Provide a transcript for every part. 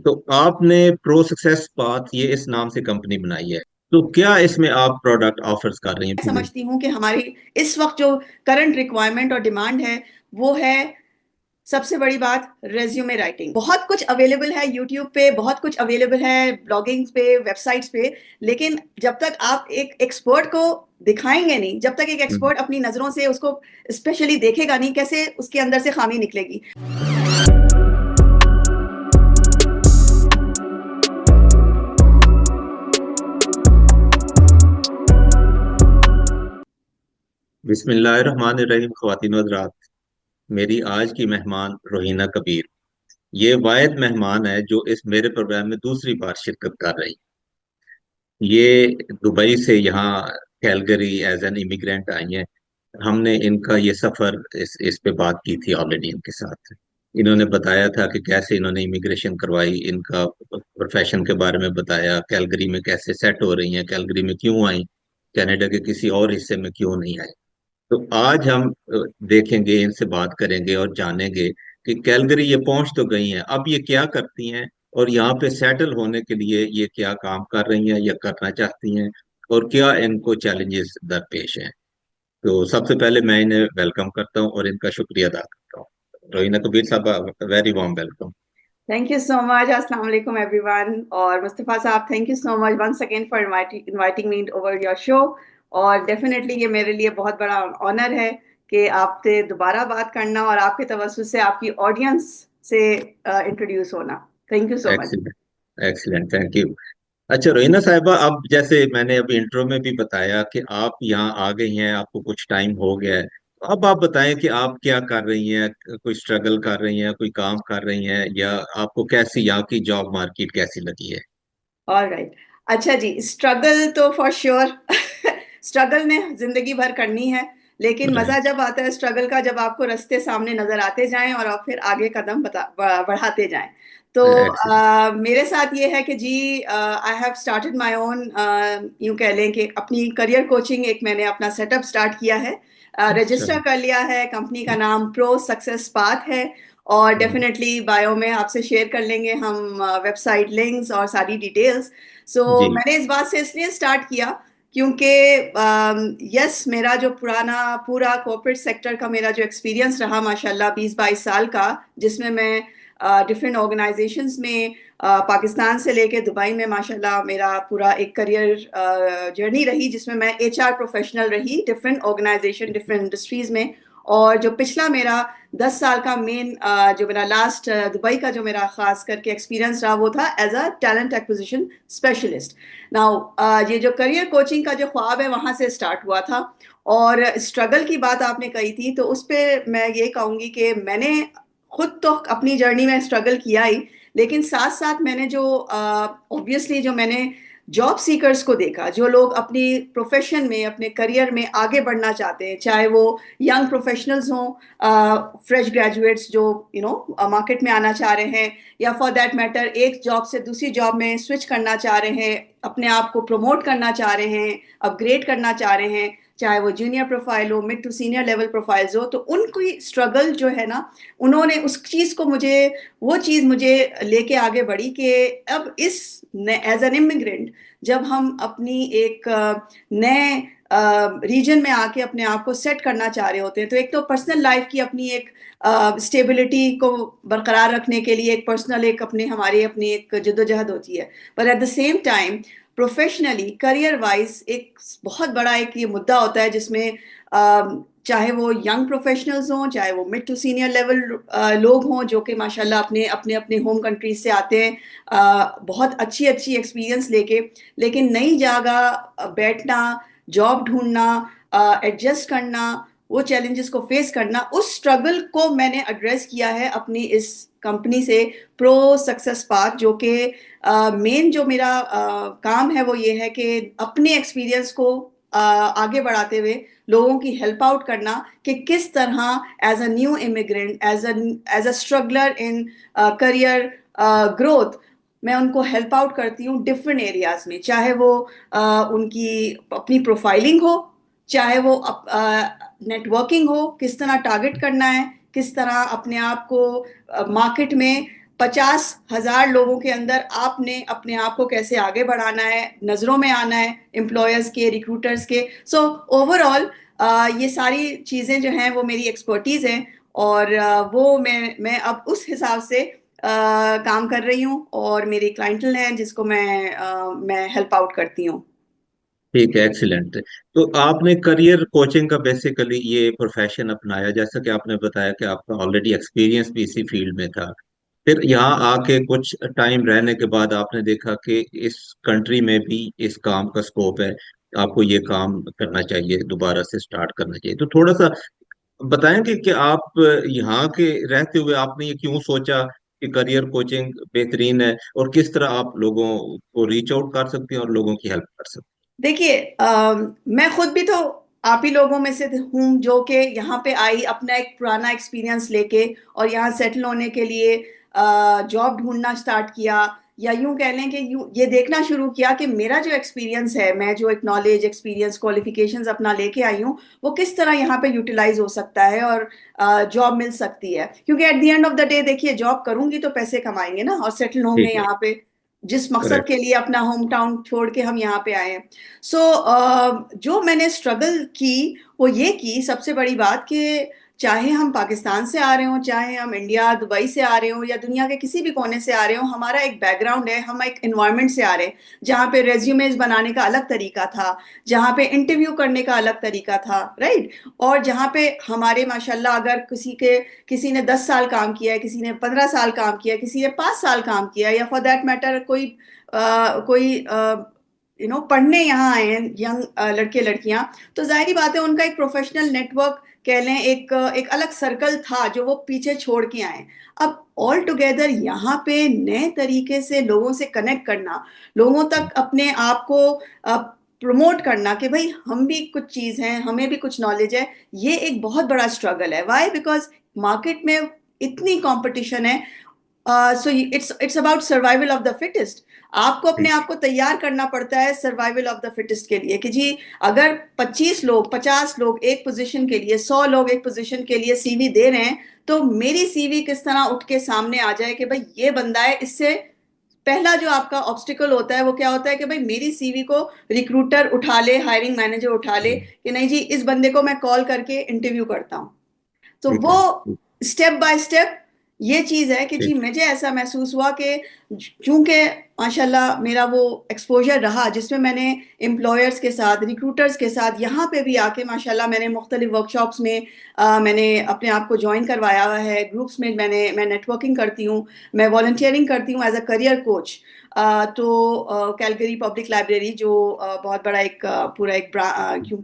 तो आपने pro success path ये इस नाम से कंपनी बनाई है, तो क्या इसमें आप प्रोडक्ट ऑफर्स कर रही हैं? समझती हूँ कि हमारी इस वक्त जो करंट रिक्वायरमेंट और डिमांड है वो है, सबसे बड़ी बात, रेज्यूमे राइटिंग। बहुत कुछ अवेलेबल है यूट्यूब पे, बहुत कुछ अवेलेबल है ब्लॉगिंग पे, वेबसाइट्स पे, लेकिन जब तक आप एक एक्सपर्ट को दिखाएंगे नहीं, जब तक एक हम्म। एक्सपर्ट अपनी नजरों से उसको स्पेशली देखेगा नहीं, कैसे उसके अंदर से खामी निकलेगी। बिस्मिल्लाहिर्रहमानिर्रहीम। ख्वातीन व हज़रात, मेरी आज की मेहमान रोहिना कबीर, ये वाहिद मेहमान है जो इस मेरे प्रोग्राम में दूसरी बार शिरकत कर रही। ये दुबई से यहाँ कैलगरी एज एन इमिग्रेंट आई हैं। हमने इनका ये सफर इस पे बात की थी ऑलरेडी इनके साथ। इन्होंने बताया था कि कैसे इन्होंने इमिग्रेशन करवाई, इनका प्रोफेशन के बारे में बताया, कैलगरी में कैसे सेट हो रही हैं, कैलगरी में क्यों आई, कनाडा के किसी और हिस्से में क्यों नहीं आई। तो आज हम देखेंगे, इनसे बात करेंगे और जानेंगे कि कैलगरी ये पहुंच तो गई हैं, अब ये क्या करती हैं और यहाँ पे सेटल होने के लिए ये क्या काम कर रही हैं या करना चाहती हैं, और क्या इनको चैलेंजेस दरपेश हैं। तो सबसे पहले मैं इन्हें वेलकम करता हूँ और इनका शुक्रिया अदा करता हूँ। रोहिना कबीर साहब, very warm welcome. Thank you so much. अस्सलाम वालेकुम एवरीवन। और मुस्तफ़ा साहब, thank you so much once again for inviting me over your show. और डेफिनेटली ये मेरे लिए बहुत बड़ा ऑनर है कि आपसे दोबारा बात करना और आपके तवज्जुह से आपकी ऑडियंस से इंट्रोड्यूस होना। Thank you so much. Excellent, excellent, thank you. अच्छा रोहिना साहिबा, अब जैसे मैंने अभी इंट्रो में भी बताया कि आप यहाँ आ गई हैं, आपको कुछ टाइम हो गया है, तो अब आप बताएं कि आप क्या कर रही हैं, कोई स्ट्रगल कर रही हैं, कोई काम कर रही हैं, या आपको कैसी यहाँ की जॉब मार्केट कैसी लगी है? ऑलराइट। अच्छा जी, स्ट्रगल तो फॉर श्योर स्ट्रगल ने जिंदगी भर करनी है, लेकिन मजा राइट। जब आता है स्ट्रगल का, जब आपको रास्ते सामने नजर आते जाएं और आप फिर आगे कदम बढ़ाते जाएं। तो एक्सीलेंट। मेरे साथ ये है कि जी, I have started my own, यूं कह लें कि अपनी करियर कोचिंग, एक मैंने अपना सेटअप स्टार्ट किया है। अच्छा। रजिस्टर कर लिया है। कंपनी का नाम प्रो सक्सेस पाथ है। और डेफिनेटली बायो में आपसे शेयर कर लेंगे हम वेबसाइट लिंक्स और सारी डिटेल्स। सो जी। मैंने इस बात से इसलिए स्टार्ट किया क्योंकि यस, मेरा जो पुराना पूरा कॉर्पोरेट सेक्टर का मेरा जो एक्सपीरियंस रहा माशाल्लाह 20-22 साल का, जिसमें मैं डिफरेंट ऑर्गेनाइजेशंस में, पाकिस्तान से लेके दुबई में माशाल्लाह मेरा पूरा एक करियर जर्नी रही, जिसमें मैं एचआर प्रोफेशनल रही डिफरेंट ऑर्गेनाइजेशन, डिफरेंट इंडस्ट्रीज में। और जो पिछला मेरा 10 साल का मेन, जो मेरा लास्ट दुबई का जो मेरा खास करके एक्सपीरियंस रहा, वो था as a talent acquisition specialist. Now ये जो करियर कोचिंग का जो ख्वाब है वहां से स्टार्ट हुआ था। और स्ट्रगल की बात आपने कही थी, तो उस पर मैं ये कहूंगी कि मैंने खुद तो अपनी जर्नी में स्ट्रगल किया ही, लेकिन साथ साथ मैंने जो ऑब्वियसली जो मैंने जॉब सीकर्स को देखा, जो लोग अपनी प्रोफेशन में, अपने करियर में आगे बढ़ना चाहते हैं, चाहे वो यंग प्रोफेशनल्स हों, फ्रेश ग्रेजुएट्स जो मार्केट में आना चाह रहे हैं, या फॉर दैट मैटर एक जॉब से दूसरी जॉब में स्विच करना चाह रहे हैं, अपने आप को प्रमोट करना चाह रहे हैं, अपग्रेड करना चाह रहे हैं, चाहे वो जूनियर प्रोफाइल हो, mid to senior level profiles हो, तो उनकी स्ट्रगल जो है ना, उन्होंने उस चीज़ को मुझे, वो चीज़ मुझे लेके आगे बढ़ी कि अब इस एज एन इमिग्रेंट, जब हम अपनी एक नए रीजन में आके अपने आप को सेट करना चाह रहे होते हैं, तो एक तो पर्सनल लाइफ की अपनी एक स्टेबिलिटी को बरकरार रखने के लिए एक पर्सनल, एक अपने हमारी अपनी एक जद्दोजहद होती है। पर at the same time professionally career wise एक बहुत बड़ा एक ये मुद्दा होता है, जिसमें चाहे वो यंग प्रोफेशनल्स हों, चाहे वो मिड टू सीनियर लेवल लोग हों, जो कि माशाल्लाह अपने अपने अपने होम कंट्रीज से आते हैं, बहुत अच्छी अच्छी एक्सपीरियंस लेके, लेकिन नई जगह बैठना, जॉब ढूंढना, एडजस्ट करना, वो चैलेंजेस को फेस करना, उस स्ट्रगल को मैंने एड्रेस किया है अपनी इस कंपनी से, प्रो सक्सेस पाथ। जो कि मेन जो मेरा काम है वो ये है कि अपने एक्सपीरियंस को आगे बढ़ाते हुए लोगों की हेल्प आउट करना, कि किस तरह as a new immigrant, as a struggler in career growth, मैं उनको हेल्प आउट करती हूँ डिफरेंट एरियाज में, चाहे वो उनकी अपनी प्रोफाइलिंग हो, चाहे वो नेटवर्किंग हो, किस तरह टारगेट करना है, किस तरह अपने आप को मार्केट में 50,000 लोगों के अंदर आपने अपने आप को कैसे आगे बढ़ाना है, नजरों में आना है एम्प्लॉयर्स के, रिक्रूटर्स के। सो ओवरऑल ये सारी चीजें जो हैं वो मेरी एक्सपर्टीज हैं, और वो मैं अब उस हिसाब से काम कर रही हूँ, और मेरी क्लाइंटल हैं जिसको मैं हेल्प आउट करती हूँ। ठीक है, एक्सीलेंट। तो आपने करियर कोचिंग का बेसिकली ये प्रोफेशन अपनाया, जैसा कि आपने बताया कि आपका ऑलरेडी एक्सपीरियंस भी इसी फील्ड में था। फिर यहाँ आके कुछ टाइम रहने के बाद आपने देखा कि इस कंट्री में भी इस काम का स्कोप है, आपको ये काम करना चाहिए, दोबारा से स्टार्ट करना चाहिए। तो थोड़ा सा बताएंगे कि आप यहाँ के रहते हुए आपने ये क्यों सोचा कि करियर कोचिंग बेहतरीन है, और किस तरह आप लोगों को रीच आउट कर सकते हैं और लोगों की हेल्प कर सकते देखिए, मैं खुद भी तो आप ही लोगों में से हूँ जो कि यहाँ पे आई अपना एक पुराना एक्सपीरियंस लेके, और यहाँ सेटल होने के लिए जॉब ढूंढना स्टार्ट किया, या यूं कह लें कि यूं ये देखना शुरू किया कि मेरा जो एक्सपीरियंस है, मैं जो एक नॉलेज, एक्सपीरियंस, क्वालिफिकेशंस अपना लेके आई हूँ, वो किस तरह यहाँ पे यूटिलाइज हो सकता है और जॉब मिल सकती है। क्योंकि at the end of the day देखिए, जॉब करूंगी तो पैसे कमाएंगे ना, और सेटल हैं। होंगे ठीक है। यहाँ पे, जिस मकसद करेक्ट। के लिए अपना होम टाउन छोड़ के हम यहाँ पे आए हैं। सो जो मैंने स्ट्रगल की, वो ये की सबसे बड़ी बात कि चाहे हम पाकिस्तान से आ रहे हो, चाहे हम इंडिया, दुबई से आ रहे हो, या दुनिया के किसी भी कोने से आ रहे हो, हमारा एक बैकग्राउंड है, हम एक एनवायरनमेंट से आ रहे हैं जहाँ पे रेज्यूमेज बनाने का अलग तरीका था, जहाँ पे इंटरव्यू करने का अलग तरीका था, राइट। और जहाँ पे हमारे माशाल्लाह, अगर किसी ने 10 साल काम किया है, किसी ने 15 साल काम किया है, किसी ने 5 साल काम किया है, या फॉर दैट मैटर कोई पढ़ने यहाँ आए हैं यंग लड़के लड़कियां, तो जाहिर बात है उनका एक प्रोफेशनल नेटवर्क कह लें, एक अलग सर्कल था जो वो पीछे छोड़ के आए। अब ऑल टुगेदर यहाँ पे नए तरीके से लोगों से कनेक्ट करना, लोगों तक अपने आप को प्रमोट करना कि भाई हम भी कुछ चीज हैं, हमें भी कुछ नॉलेज है, ये एक बहुत बड़ा स्ट्रगल है। वाई? बिकॉज मार्केट में इतनी कंपटीशन है। So it's about survival of the fittest. आपको अपने आप को तैयार करना पड़ता है सर्वाइवल ऑफ द फिटेस्ट के लिए, कि जी अगर 25 लोग, 50 लोग एक पोजीशन के लिए, 100 लोग एक पोजीशन के लिए सीवी दे रहे हैं, तो मेरी सीवी किस तरह उठ के सामने आ जाए कि भाई ये बंदा है। इससे पहला जो आपका ऑब्स्टिकल होता है वो क्या होता है कि भाई मेरी सीवी को रिक्रूटर उठा ले, हायरिंग मैनेजर उठा ले कि नहीं जी इस बंदे को मैं कॉल करके इंटरव्यू करता हूँ। तो ठीक वो है। स्टेप बाय स्टेप ये चीज है कि जी ठीक। मुझे ऐसा महसूस हुआ कि चूंकि माशाल्लाह मेरा वो एक्सपोजर रहा जिसमें मैंने एम्प्लॉयर्स के साथ, रिक्रूटर्स के साथ, यहाँ पे भी आके माशाल्लाह मैंने मुख्तलिफ वर्कशॉप्स में मैंने अपने आप को ज्वाइन करवाया हुआ है, ग्रुप्स में मैं नेटवर्किंग करती हूँ, मैं वॉलंटियरिंग करती हूँ एज अ करियर कोच। तो कैलगरी पब्लिक लाइब्रेरी जो बहुत बड़ा एक पूरा एक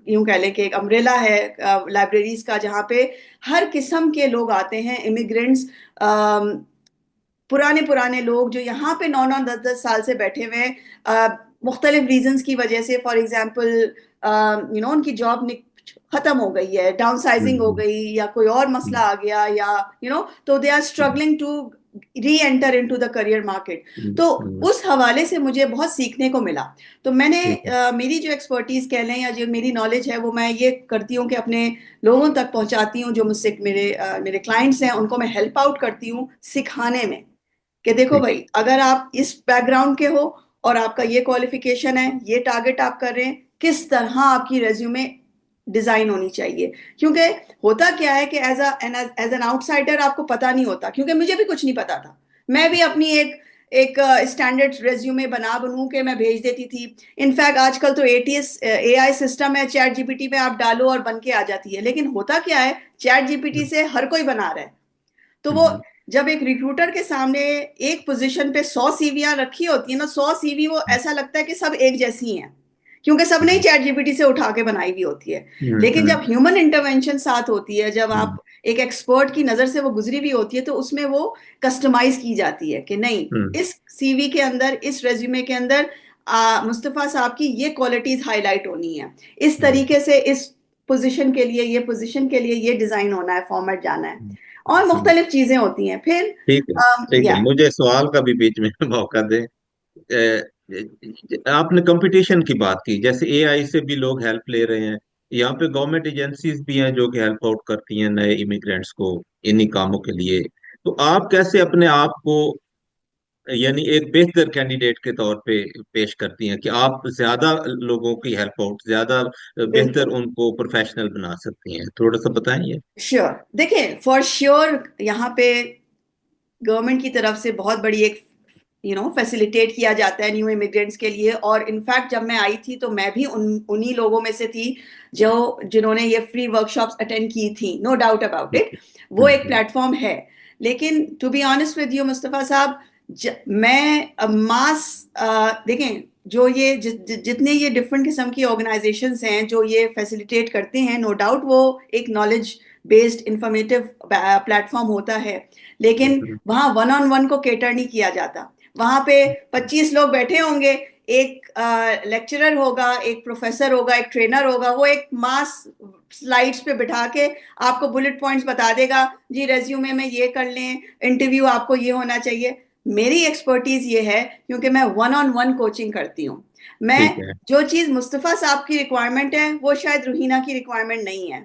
यूं कह लें कि एक अम्ब्रेला है लाइब्रेरीज का, जहाँ पे हर किस्म के लोग आते हैं, इमिग्रेंट्स, पुराने पुराने लोग जो यहाँ पे 9 9 10 10 साल से बैठे हुए हैं, मुख्तलिफ रीजंस की वजह से। फॉर एग्जाम्पल उनकी जॉब खत्म हो गई है, डाउन साइजिंग हो हम्म। गई, या कोई और मसला आ गया, या तो they are hmm. Struggling to reenter into the career market. Hmm. तो हम्म। उस हवाले से मुझे बहुत सीखने को मिला। तो मैंने ठीक है। मेरी जो एक्सपर्टीज कह लें या जो मेरी नॉलेज है वो मैं ये करती हूँ कि अपने लोगों तक पहुंचाती हूँ, जो मुझसे मेरे क्लाइंट्स हैं उनको मैं हेल्प आउट करती हूँ सिखाने में, कि देखो ठीक। भाई अगर आप इस बैकग्राउंड के हो और आपका ये क्वालिफिकेशन है, ये टारगेट आप कर रहे हैं, किस तरह आपकी रेज्यूमे डिजाइन होनी चाहिए। क्योंकि होता क्या है कि एज एन आउटसाइडर आपको पता नहीं होता, क्योंकि मुझे भी कुछ नहीं पता था। मैं भी अपनी एक एक स्टैंडर्ड रेज्यूमे बनू के मैं भेज देती थी। इनफैक्ट आजकल तो एटीएस एआई सिस्टम है, चैट जीपीटी पे आप डालो और बन के आ जाती है। लेकिन होता क्या है, चैट जीपीटी हम्म। से हर कोई बना रहा है। तो वो हम्म। जब एक रिक्रूटर के सामने एक पोजीशन पे 100 सीवियां रखी होती है ना, 100 सीवी वो ऐसा लगता है कि सब एक जैसी हैं, क्योंकि सबने ही हम्म। चैट जीपीटी से उठा के बनाई हुई होती है। हम्म। लेकिन जब ह्यूमन इंटरवेंशन साथ होती है, जब हम्म। आप एक एक्सपर्ट की नजर से वो गुजरी हुई होती है, तो उसमें वो कस्टमाइज की जाती है कि नहीं, हम्म। इस सीवी के अंदर, इस रेज्यूमे के अंदर मुस्तफा साहब की ये क्वालिटीज हाईलाइट होनी है, इस हम्म। तरीके से इस पोजीशन के लिए, ये पोजीशन के लिए ये डिजाइन होना है, फॉर्मेट जाना है, हम्म। और हम्म। मुख्तलिफ चीजें होती हैं फिर। ठीक है। ठीक है, या मुझे सवाल का भी बीच में मौका दें। आपने कंपटीशन की बात की, जैसे एआई से भी लोग हेल्प ले रहे हैं, यहाँ पे गवर्नमेंट एजेंसीज भी हैं जो कि हेल्प आउट करती हैं नए इमिग्रेंट्स को इन्हीं कामों के लिए। तो आप कैसे अपने आप को यानी एक बेहतर कैंडिडेट के तौर पे पेश करती हैं कि आप ज्यादा लोगों की हेल्प आउट, ज्यादा बेहतर बिल्कुल। उनको प्रोफेशनल बना सकती हैं। थोड़ा सा बताएं ये। श्योर। देखिए, फॉर श्योर यहाँ पे गवर्नमेंट की तरफ से बहुत बड़ी एक फैसिलिटेट किया जाता है न्यू इमिग्रेंट्स के लिए। और इनफैक्ट जब मैं आई थी तो मैं भी उन्हीं लोगों में से थी जो जिन्होंने ये फ्री वर्कशॉप्स अटेंड की थी, नो डाउट अबाउट इट। वो एक हम्म। प्लेटफॉर्म है। लेकिन to be honest with you Mustafa साहब, मैं मास देखें, जो ये जितने ये डिफरेंट किस्म की ऑर्गेनाइजेशंस हैं जो ये फैसिलिटेट करते हैं, नो डाउट वो एक नॉलेज बेस्ड इंफॉर्मेटिव प्लेटफॉर्म होता है। लेकिन हम्म। वहां वन ऑन वन को केटर नहीं किया जाता। वहां पे 25 लोग बैठे होंगे, एक लेक्चरर होगा, एक प्रोफेसर होगा, एक ट्रेनर होगा, वो एक मास स्लाइड्स पे बिठा के आपको बुलेट पॉइंट्स बता देगा, जी रेज्यूमे में ये कर लें, इंटरव्यू आपको ये होना चाहिए। मेरी एक्सपर्टीज ये है क्योंकि मैं वन ऑन वन कोचिंग करती हूँ। मैं ठीक है। जो चीज मुस्तफा साहब की रिक्वायरमेंट है वो शायद रूहीना की रिक्वायरमेंट नहीं है।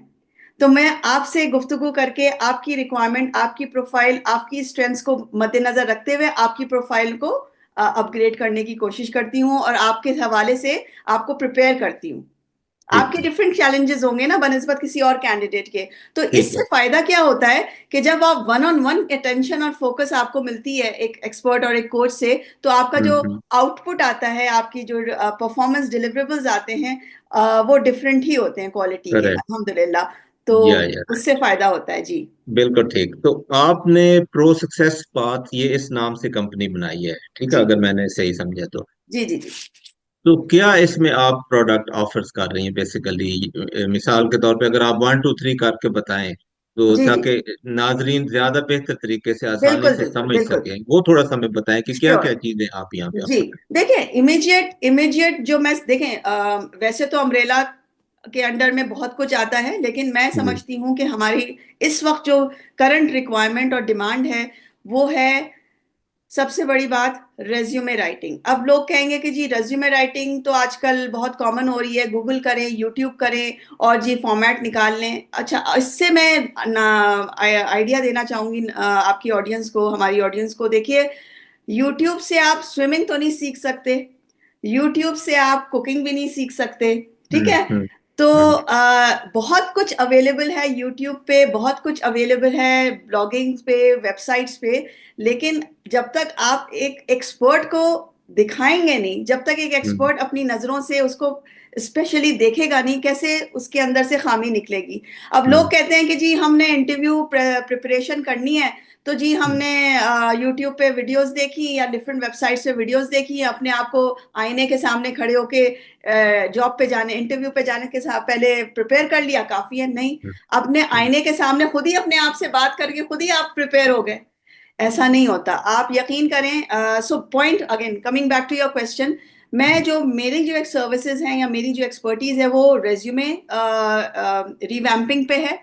तो मैं आपसे गुफ्तगू करके आपकी रिक्वायरमेंट, आपकी प्रोफाइल, आपकी स्ट्रेंथ्स को मद्देनजर रखते हुए आपकी प्रोफाइल को अपग्रेड करने की कोशिश करती हूँ और आपके हवाले से आपको प्रिपेयर करती हूँ। ठीक आपके है। डिफरेंट चैलेंजेस होंगे ना बनस्बत किसी और कैंडिडेट के। तो ठीक इससे है। फायदा क्या होता है कि जब आप वन ऑन वन अटेंशन और फोकस आपको मिलती है एक एक्सपर्ट और एक कोच से, तो आपका जो हम्म। आउटपुट आता है, आपकी जो परफॉर्मेंस डिलीवरेबल्स आते हैं, वो डिफरेंट ही होते हैं क्वालिटी के, करेक्ट। अल्हम्दुलिल्लाह। तो या उससे फायदा होता है जी। बिल्कुल ठीक। तो आपने प्रो सक्सेस पाथ ये इस नाम से कंपनी बनाई है, ठीक है, जी अगर मैंने सही समझा तो। जी जी जी। तो क्या इसमें आप प्रोडक्ट ऑफर्स कर रही हैं बेसिकली? मिसाल के तौर पे अगर आप 1 2 3 करके बताएं तो, जी जी। ताकि नाजरीन ज्यादा बेहतर तरीके से आसानी बिल्कुल से बिल्कुल समझ बिल्कुल। सकें, वो थोड़ा सा हमें बताएं कि क्या श्योर। क्या चीजें आप यहाँ पे जी। ऑफर करें। देखें, इमीडिएट इमीडिएट जो मैं देखें, वैसे तो अम्ब्रेला के अंडर में बहुत कुछ आता है, लेकिन मैं जी। समझती हूँ कि हमारी इस वक्त जो करंट रिक्वायरमेंट और डिमांड है वो है, सबसे बड़ी बात, रेज्यूमे राइटिंग। अब लोग कहेंगे कि जी रेज्यूमे राइटिंग तो आजकल बहुत कॉमन हो रही है, गूगल करें, यूट्यूब करें और जी फॉर्मेट निकाल लें। अच्छा, इससे मैं ना आइडिया देना चाहूंगी आपकी ऑडियंस को, हमारी ऑडियंस को। देखिए, यूट्यूब से आप स्विमिंग तो नहीं सीख सकते, यूट्यूब से आप कुकिंग भी नहीं सीख सकते, ठीक हम्म। है? हम्म। तो हम्म। बहुत कुछ अवेलेबल है यूट्यूब पे, बहुत कुछ अवेलेबल है ब्लॉगिंग पे, वेबसाइट्स पे। लेकिन जब तक आप एक एक्सपर्ट को दिखाएंगे नहीं, जब तक एक हम्म। एक्सपर्ट अपनी नजरों से उसको स्पेशली देखेगा नहीं, कैसे उसके अंदर से खामी निकलेगी? अब लोग हम्म। कहते हैं कि जी हमने इंटरव्यू प्रिपरेशन करनी है, तो जी हम्म। हमने यूट्यूब पे वीडियोस देखी या डिफरेंट वेबसाइट से वीडियोस देखी, अपने आप को आईने के सामने खड़े होके जॉब पे जाने, इंटरव्यू पे जाने के साथ पहले प्रिपेयर कर लिया, काफी है? नहीं। अपने हम्म। आईने के सामने खुद ही अपने आप से बात करके खुद ही आप प्रिपेयर हो गए। ऐसा नहीं होता, आप यकीन करें। So point again, coming back to your question, मैं जो मेरी जो एक सर्विसेज हैं या मेरी जो एक्सपर्टीज है वो रेज्यूमे रिवैम्पिंग पे है।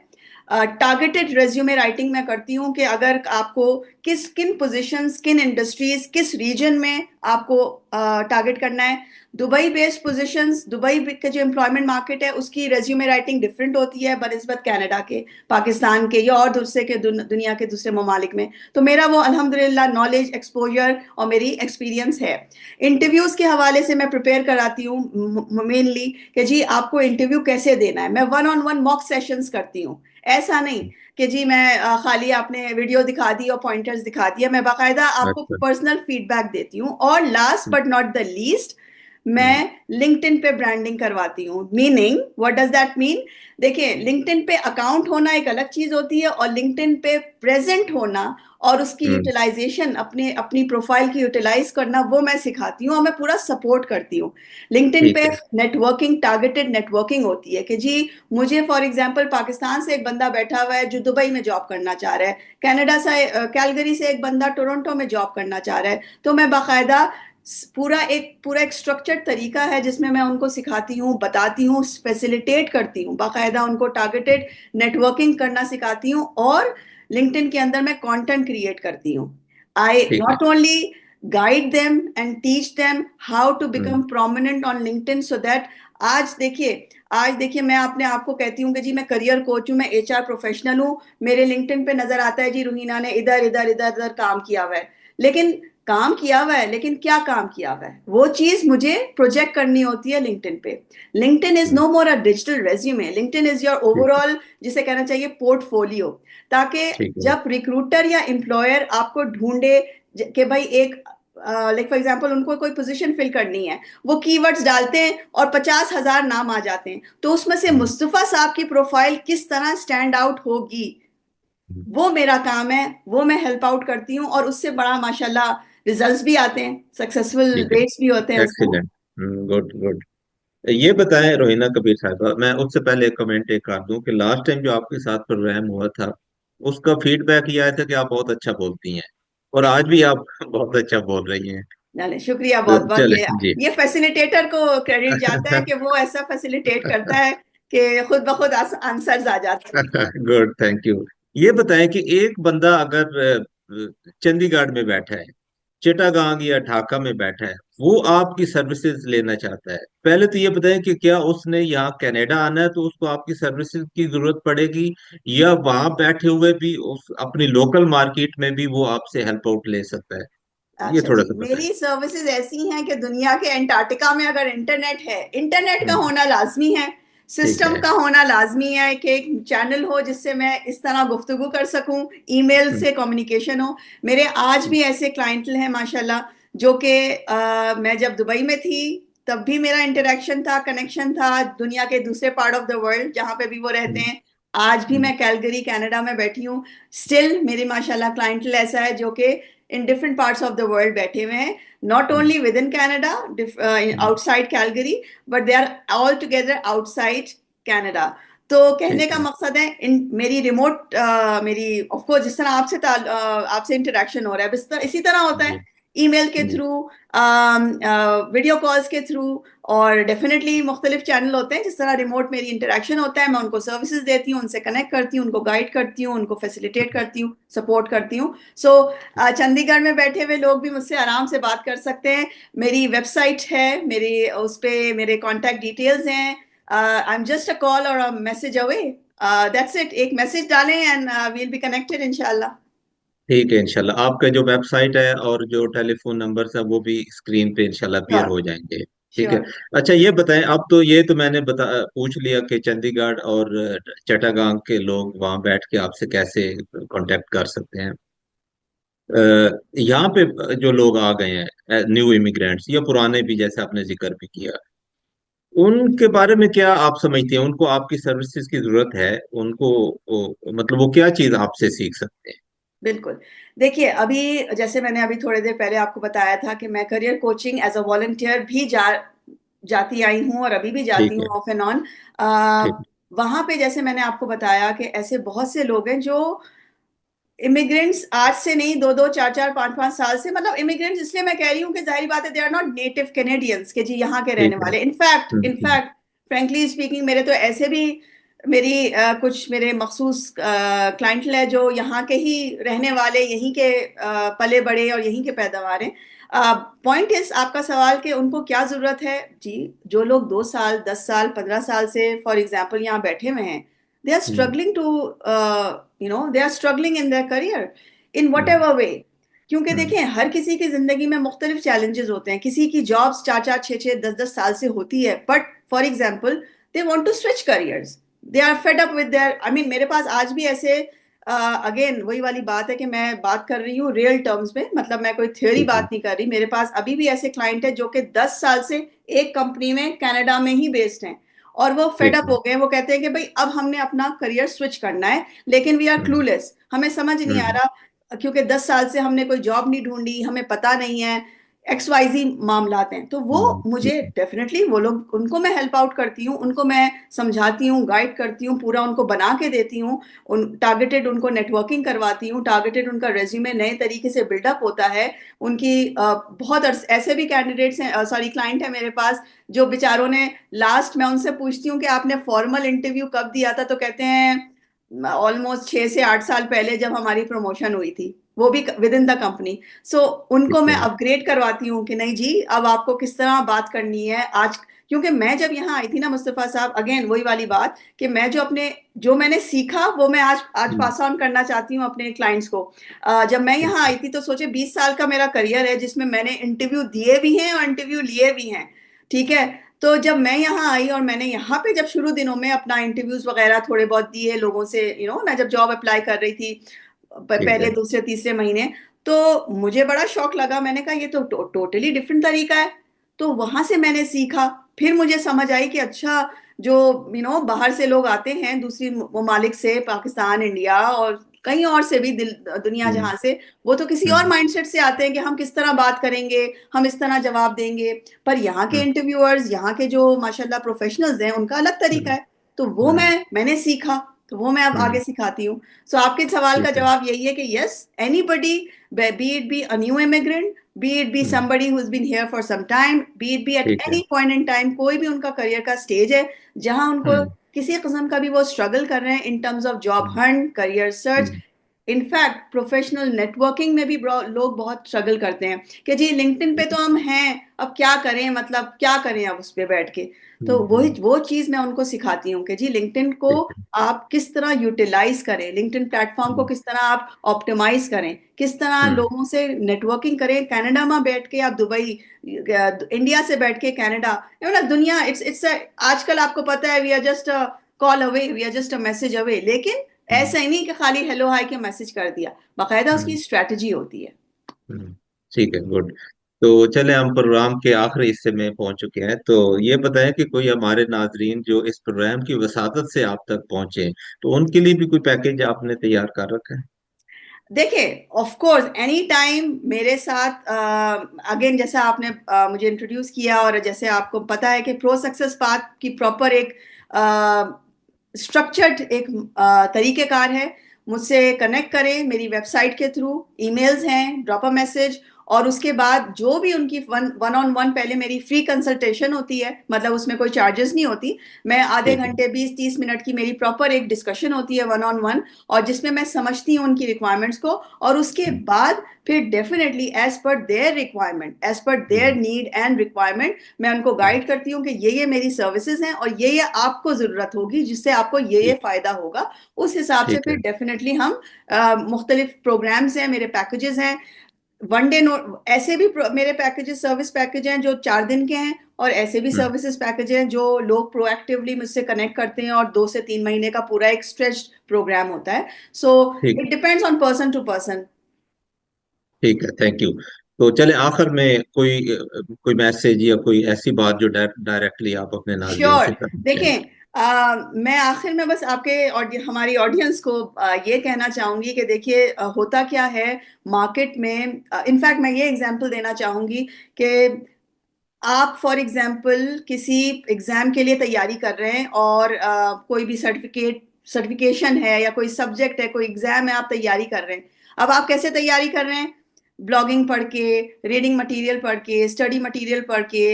टारगेटेड रेज्यूमे राइटिंग मैं करती हूँ कि अगर आपको किन पोजीशंस, किन इंडस्ट्रीज, किस रीजन में आपको टारगेट करना है। दुबई बेस्ड पोजीशंस, दुबई के जो एम्प्लॉयमेंट मार्केट है उसकी रेज्यूमे राइटिंग डिफरेंट होती है बनस्बत कनाडा के, पाकिस्तान के या और दूसरे के दुनिया के दूसरे ममालिक में। तो मेरा वो अल्हम्दुलिल्लाह नॉलेज, एक्सपोजर और मेरी एक्सपीरियंस है। इंटरव्यूज के हवाले से मैं प्रिपेयर कराती हूँ मेनली कि जी आपको इंटरव्यू कैसे देना है। मैं one on one mock sessions करती हूँ। ऐसा नहीं कि जी मैं खाली आपने वीडियो दिखा दी और पॉइंटर्स दिखा दिया, मैं बाकायदा आपको अच्छा। पर्सनल फीडबैक देती हूँ। और last hmm. But not the least, hmm. मैं लिंक्डइन पे ब्रांडिंग करवाती हूँ। Meaning, what does that mean? देखिए, लिंक्डइन पे अकाउंट होना एक अलग चीज होती है और लिंक्डइन पे प्रेजेंट होना और उसकी हम्म। यूटिलाइजेशन, अपने अपनी प्रोफाइल की यूटिलाइज करना, वो मैं सिखाती हूँ और मैं पूरा सपोर्ट करती हूँ। लिंक्डइन ठीक पे है। नेटवर्किंग, टारगेटेड नेटवर्किंग होती है कि जी मुझे फॉर एग्जांपल पाकिस्तान से एक बंदा बैठा हुआ है जो दुबई में जॉब करना चाह रहा है, कनाडा से कैलगरी से एक बंदा टोरंटो में जॉब करना चाह रहा है, तो मैं बाकायदा पूरा एक स्ट्रक्चर्ड तरीका है जिसमें मैं उनको सिखाती हूँ, बताती हूँ, फैसिलिटेट करती हूँ, बाकायदा उनको टारगेटेड नेटवर्किंग करना सिखाती हूँ। और लिंक्डइन के अंदर मैं कंटेंट क्रिएट करती हूँ। आई ठीक है। Not only guide them and teach them how to hmm. Become prominent on LinkedIn, so that आज देखिए मैं अपने आप को कहती हूँ कि जी मैं करियर कोच हूँ, मैं एचआर प्रोफेशनल हूँ, मेरे लिंक्डइन पे नजर आता है जी रूहीना ने इधर इधर इधर इधर काम किया हुआ है। लेकिन काम किया हुआ है, लेकिन क्या काम किया हुआ है वो चीज मुझे प्रोजेक्ट करनी होती है लिंक्डइन पे। LinkedIn is hmm, no more a digital resume, LinkedIn is your ठीक है। ओवरऑल, जिसे कहना चाहिए पोर्टफोलियो। ताकि ठीक है। जब रिक्रूटर या एम्प्लॉयर आपको ढूंढे कि भाई एक लाइक फॉर एग्जाम्पल उनको कोई पोजीशन फिल करनी है, वो कीवर्ड्स डालते हैं और 50,000 नाम आ जाते हैं, तो उसमें से हम्म, मुस्तफा साहब की प्रोफाइल किस तरह स्टैंड आउट होगी, हम्म, वो मेरा काम है, वो मैं हेल्प आउट करती हूँ, और उससे बड़ा माशाल्लाह रिजल्ट्स भी आते हैं, सक्सेसफुल ठीक रेट्स भी होते हैं है। उसमें। एक्सीलेंट। Good good. ये बताएं रोहिना कबीर साहबा, मैं उससे पहले एक कमेंट एक कर दूं कि लास्ट टाइम जो आपके साथ प्रोग्राम हुआ था, उसका फीडबैक ये आया था कि आप बहुत अच्छा बोलती हैं, और आज भी आप बहुत अच्छा बोल रही हैं। चले शुक्रिया तो बहुत बहुत। चले ये जी। ये फैसिलिटेटर को क्रेडिट जाता है कि वो ऐसा फैसिलिटेट करता है कि खुद ब खुद आंसर्स आ जाते हैं। Good, thank you. ये बताएं कि एक बंदा अगर चंडीगढ़ में बैठा है, चिटागांग या ढाका में बैठा है, वो आपकी सर्विसेज लेना चाहता है, पहले तो ये बताएं कि क्या उसने यहाँ कनाडा आना है तो उसको आपकी सर्विसेज की जरूरत पड़ेगी, या वहां बैठे हुए भी उस अपनी लोकल मार्केट में भी वो आपसे हेल्प आउट ले सकता है? ये अच्छा थोड़ा जी, सा बताएं। मेरी सर्विसेज ऐसी हैं कि दुनिया के अंटार्कटिका में अगर इंटरनेट है, इंटरनेट का हम्म, होना लाजमी है, ठीक सिस्टम है। का होना लाजमी है कि एक चैनल हो जिससे मैं इस तरह गुफ्तगू कर सकूं, ईमेल हम्म, से कम्युनिकेशन हो। मेरे आज भी ऐसे क्लाइंटल हैं माशाल्लाह, जो कि मैं जब दुबई में थी तब भी मेरा इंटरेक्शन था, कनेक्शन था दुनिया के दूसरे पार्ट ऑफ द वर्ल्ड जहां पे भी वो रहते हम्म, हैं। आज भी हम्म, मैं कैलगरी कनाडा में बैठी हूँ, स्टिल मेरी माशाल्लाह क्लाइंटल ऐसा है जो कि in different parts of the world बैठे हुए हैं, not hmm, only within Canada, hmm, outside Calgary, but they are all together outside Canada. तो कहने ठीक का है। मकसद है इन मेरी रिमोट मेरी ऑफ कोर्स जिस तरह आपसे इंटरेक्शन हो रहा है, इसी तरह होता है, जी ईमेल के जी। थ्रू, वीडियो कॉल्स के थ्रू, और डेफिनेटली मुख्तलिफ चैनल होते हैं जिस तरह रिमोट मेरी इंटरेक्शन होता है, मैं उनको सर्विसेज देती हूँ, उनसे कनेक्ट करती हूँ, उनको गाइड करती हूँ, उनको फैसिलिटेट करती हूँ, सपोर्ट करती हूँ। सो चंडीगढ़ में बैठे हुए लोग भी मुझसे आराम से बात कर सकते हैं। मेरी वेबसाइट है, मेरी उस पे मेरे कॉन्टैक्ट डिटेल्स हैं, I am just a call और a message away, that's it, एक मैसेज डालें एंड वील बी कनेक्टेड इंशाल्लाह। ठीक है इंशाल्लाह, आपका जो वेबसाइट है और जो टेलीफोन नंबर है वो भी स्क्रीन पे इंशाल्लाह अपीयर श्योर हो जाएंगे। ठीक है। श्योर। अच्छा ये बताएं, अब तो ये तो मैंने पूछ लिया कि चंडीगढ़ और चट्टागांग के लोग वहां बैठ के आपसे कैसे कांटेक्ट कर सकते हैं। यहाँ पे जो लोग आ गए हैं न्यू इमिग्रेंट्स या पुराने भी, जैसे आपने जिक्र भी किया, उनके बारे में क्या आप समझते हैं? उनको आपकी सर्विसेज की जरूरत है? उनको मतलब वो क्या चीज आपसे सीख सकते हैं? बिल्कुल। देखिए अभी जैसे मैंने अभी थोड़ी देर पहले आपको बताया था कि मैं career coaching as a volunteer भी जाती आई हूँ और अभी भी जाती ठीक हूँ है। Of and on. ठीक। वहां पे जैसे मैंने आपको बताया कि ऐसे बहुत से लोग हैं जो इमिग्रेंट्स आज से नहीं, दो दो चार चार पांच पांच साल से, मतलब इमिग्रेंट्स इसलिए मैं कह रही हूँ कि जाहिर बात है they are not native Canadians के जी यहाँ के रहने ठीक है। वाले। In fact hmm, in fact frankly speaking मेरे तो ऐसे भी मेरी कुछ मेरे मखसूस क्लाइंटल है जो यहाँ के ही रहने वाले, यहीं के पले बड़े और यहीं के पैदावार हैं। पॉइंट इज आपका सवाल कि उनको क्या जरूरत है जी। जो लोग 2 साल 10 साल 15 साल से फॉर एग्जाम्पल यहाँ बैठे हुए हैं, they are hmm, struggling to they are struggling in their career in hmm, whatever way। क्योंकि हम्म, देखें हर किसी की जिंदगी में मुख्तलिफ चैलेंजेस होते हैं, किसी की जॉब्स 4 4 6 6 10 10 साल से होती है, but for example they want to switch careers, they are fed up with their, I mean मेरे पास आज भी ऐसे, अगेन वही वाली बात है कि मैं बात कर रही हूँ रियल टर्म्स में, मतलब मैं कोई थ्योरी ठीक है। बात नहीं कर रही, मेरे पास अभी भी ऐसे क्लाइंट है जो कि 10 साल से एक कंपनी में कनाडा में ही बेस्ड हैं, और वो फेड ठीक अप है। हो गए, वो कहते हैं कि भाई अब हमने अपना करियर स्विच करना है, लेकिन वी आर हम्म, क्लूलेस, हमें समझ नहीं आ हम्म, रहा, क्योंकि 10 साल से हमने कोई जॉब नहीं ढूंढी, हमें पता नहीं है, XYZ मामलात हैं। तो वो मुझे ठीक है। डेफिनेटली वो लोग, उनको मैं हेल्प आउट करती हूँ, उनको मैं समझाती हूँ, गाइड करती हूँ, पूरा उनको बना के देती हूँ, उन टारगेटेड उनको नेटवर्किंग करवाती हूँ, टारगेटेड उनका रेज्यूमे नए तरीके से बिल्डअप होता है। उनकी बहुत ऐसे भी कैंडिडेट्स हैं, सॉरी क्लाइंट है मेरे पास, जो बेचारों ने लास्ट, मैं उनसे पूछती हूँ कि आपने फॉर्मल इंटरव्यू कब दिया था, तो कहते हैं ऑलमोस्ट 6 से 8 साल पहले जब हमारी प्रमोशन हुई थी, वो भी विद इन द कंपनी। सो ठीक उनको मैं है। अपग्रेड करवाती हूँ कि नहीं जी अब आपको किस तरह बात करनी है। आज क्योंकि मैं जब यहाँ आई थी ना मुस्तफा साहब, अगेन वही वाली बात कि मैं जो मैंने सीखा वो मैं आज आज हम्म, पास ऑन करना चाहती हूँ अपने क्लाइंट्स को। जब मैं ठीक यहाँ है। आई थी तो सोचे 20 साल का मेरा करियर है जिसमें मैंने इंटरव्यू दिए भी हैं और इंटरव्यू लिए भी हैं। ठीक है। तो जब मैं यहाँ आई और मैंने यहाँ पे जब शुरू दिनों में अपना इंटरव्यूज वगैरह थोड़े बहुत दिए लोगों से, मैं जब जॉब अप्लाई कर रही थी ठीक पहले है। दूसरे तीसरे महीने, तो मुझे बड़ा शौक लगा। मैंने कहा ये तो टोटली डिफरेंट तरीका है। तो वहां से मैंने सीखा। फिर मुझे समझ आई कि अच्छा, जो बाहर से लोग आते हैं दूसरी ममालिक से, पाकिस्तान, इंडिया और कहीं और से भी दुनिया हम्म, जहां से, वो तो किसी और हम्म, माइंडसेट से आते हैं कि हम किस तरह बात करेंगे, हम इस तरह जवाब देंगे। पर यहाँ के हम्म, इंटरव्यूअर्स, यहाँ के जो माशाल्लाह प्रोफेशनल्स हैं, उनका अलग तरीका हम्म, है। तो वो हम्म, मैंने सीखा। तो वो मैं अब हम्म, आगे सिखाती हूँ। सो आपके सवाल का ठीक है। जवाब यही है कि yes, anybody, B it be a new immigrant, be it be hmm, somebody who's been here for some time, be it be at ठीक है। any point in time, कोई भी उनका करियर का स्टेज है जहां उनको हम्म, किसी किस्म का भी वो स्ट्रगल कर रहे हैं in terms of job hmm, Hunt, career search. Hmm, in fact professional networking में भी लोग बहुत स्ट्रगल करते हैं कि जी लिंक्डइन पे तो हम हैं, अब क्या करें, मतलब क्या करें अब उस पे बैठ के। तो वही हम्म, वो चीज मैं उनको सिखाती हूँ कि जी लिंक्डइन को ठीक है। आप किस तरह यूटिलाइज करें, लिंक्डइन प्लेटफॉर्म को हम्म, किस तरह आप ऑप्टिमाइज करें, किस तरह हम्म, लोगों से नेटवर्किंग करें, कनाडा में बैठ के आप दुबई, इंडिया से बैठ के कनाडा, दुनिया, इट्स आजकल आपको पता है we are just a call away, we are just a message away. लेकिन हम्म, ऐसा ही नहीं कि खाली हेलो हाय के मैसेज कर दिया, बाकायदा उसकी हम्म, स्ट्रेटजी होती है। हम्म, ठीक है, गुड। तो चले, हम प्रोग्राम के आखिरी हिस्से में पहुंच चुके हैं। तो ये बताएं कि कोई हमारे नाजरीन जो इस प्रोग्राम की वसादत से आप तक पहुंचे, तो उनके लिए भी कोई पैकेज आपने तैयार कर रखा है? देखिए, ऑफ कोर्स एनी टाइम मेरे साथ, अगेन जैसा आपने मुझे इंट्रोड्यूस किया और जैसे आपको पता है कि प्रो सक्सेस पाथ की प्रॉपर एक स्ट्रक्चर्ड एक तरीकेकार है। मुझसे कनेक्ट करें मेरी वेबसाइट के थ्रू, ईमेल्स हैं, ड्रॉप अ मैसेज, और उसके बाद जो भी उनकी वन वन ऑन वन पहले मेरी फ्री कंसल्टेशन होती है, मतलब उसमें कोई चार्जेस नहीं होती। मैं आधे ठीक है। घंटे 20-30 मिनट की मेरी प्रॉपर एक डिस्कशन होती है वन ऑन वन, और जिसमें मैं समझती हूँ उनकी रिक्वायरमेंट्स को। और उसके हम्म, बाद फिर definitely as per their requirement, as per their hmm, need and requirement, मैं उनको हम्म, गाइड करती हूँ कि ये मेरी सर्विसेज हैं और ये आपको जरूरत होगी जिससे आपको ये ठीक। फायदा होगा। उस हिसाब से ठीक फिर है। डेफिनेटली हम मुख्तलिफ प्रोग्राम्स हैं, मेरे पैकेजेस हैं, वन डे नोट, ऐसे भी मेरे पैकेजेस, सर्विस पैकेज हैं जो 4 दिन के हैं, और ऐसे भी हम्म, सर्विसेज पैकेज हैं जो लोग प्रोएक्टिवली मुझसे कनेक्ट करते हैं और 2 से 3 महीने का पूरा एक स्ट्रेच प्रोग्राम होता है। सो ठीक। It depends on person to person. ठीक है, थैंक यू। तो चले, आखिर में कोई मैसेज या कोई ऐसी बात जो डायरेक्टली आप अपने नाजरीन श्योर। से करना चाहें। देखें, मैं आखिर में बस आपके हमारी ऑडियंस को ये कहना चाहूंगी कि देखिए, होता क्या है मार्केट में। इनफैक्ट मैं ये एग्जांपल देना चाहूंगी कि आप फॉर एग्जांपल किसी एग्जाम के लिए तैयारी कर रहे हैं और कोई भी सर्टिफिकेशन है या कोई सब्जेक्ट है, कोई एग्जाम है, आप तैयारी कर रहे हैं। अब आप कैसे तैयारी कर रहे हैं? ब्लॉगिंग पढ़ के, रीडिंग मटेरियल पढ़ के, स्टडी मटेरियल पढ़ के,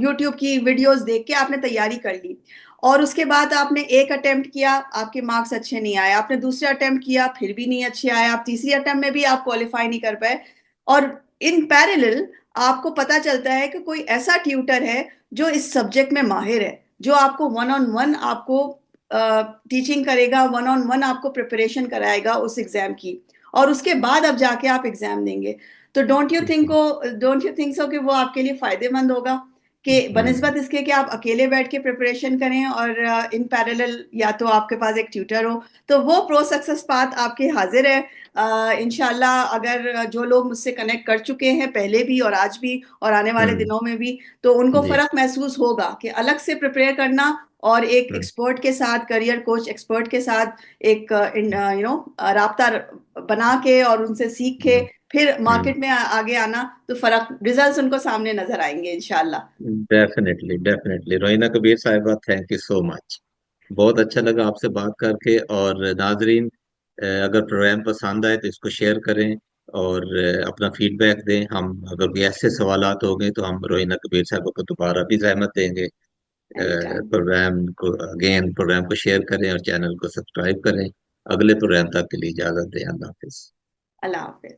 यूट्यूब की वीडियोस देख के आपने तैयारी कर ली। और उसके बाद आपने एक अटेम्प्ट किया, आपके मार्क्स अच्छे नहीं आए, आपने दूसरा अटेम्प्ट किया, फिर भी नहीं अच्छे आए, आप तीसरी अटेम्प्ट में भी आप क्वालिफाई नहीं कर पाए। और इन पैरेलल आपको पता चलता है कि कोई ऐसा ट्यूटर है जो इस सब्जेक्ट में माहिर है, जो आपको वन ऑन वन आपको टीचिंग करेगा, वन ऑन वन आपको प्रिपरेशन कराएगा उस एग्जाम की, और उसके बाद अब जाके आप एग्जाम देंगे। तो ठीक है। डोंट यू थिंक सो कि वो आपके लिए फायदेमंद होगा कि हम्म, बनस्बत इसके कि आप अकेले बैठ के प्रिपरेशन करें और इन पैरेलल या तो आपके पास एक ट्यूटर हो। तो वो प्रो सक्सेस पाथ आपके हाजिर है। इंशाल्लाह अगर जो लोग मुझसे कनेक्ट कर चुके हैं पहले भी और आज भी और आने वाले हम्म, दिनों में भी, तो उनको जी। फर्क महसूस होगा कि अलग से प्रिपेयर करना और एक हम्म, एक्सपर्ट के साथ, करियर कोच एक्सपर्ट के साथ एक राब्ता बना के और उनसे सीख के हम्म, फिर हम्म, मार्केट में आगे आना, तो फर्क रिजल्ट्स उनको सामने नजर आएंगे इंशाल्लाह। डेफिनेटली, डेफिनेटली रोहिना कबीर साहिबा, थैंक यू सो मच। बहुत अच्छा लगा आपसे बात करके। और नाजरीन, अगर प्रोग्राम पसंद आए तो इसको शेयर करें और अपना फीडबैक दें। हम अगर कोई ऐसे सवालात हो गए तो हम रोहिना कबीर साहिबा को दोबारा भी जहमत देंगे। Any time. प्रोग्राम को शेयर करें और चैनल को सब्सक्राइब करें। अगले प्रोग्राम तक के लिए इजाजत दें। अल्लाह हाफिज। अल्लाह हाफिज।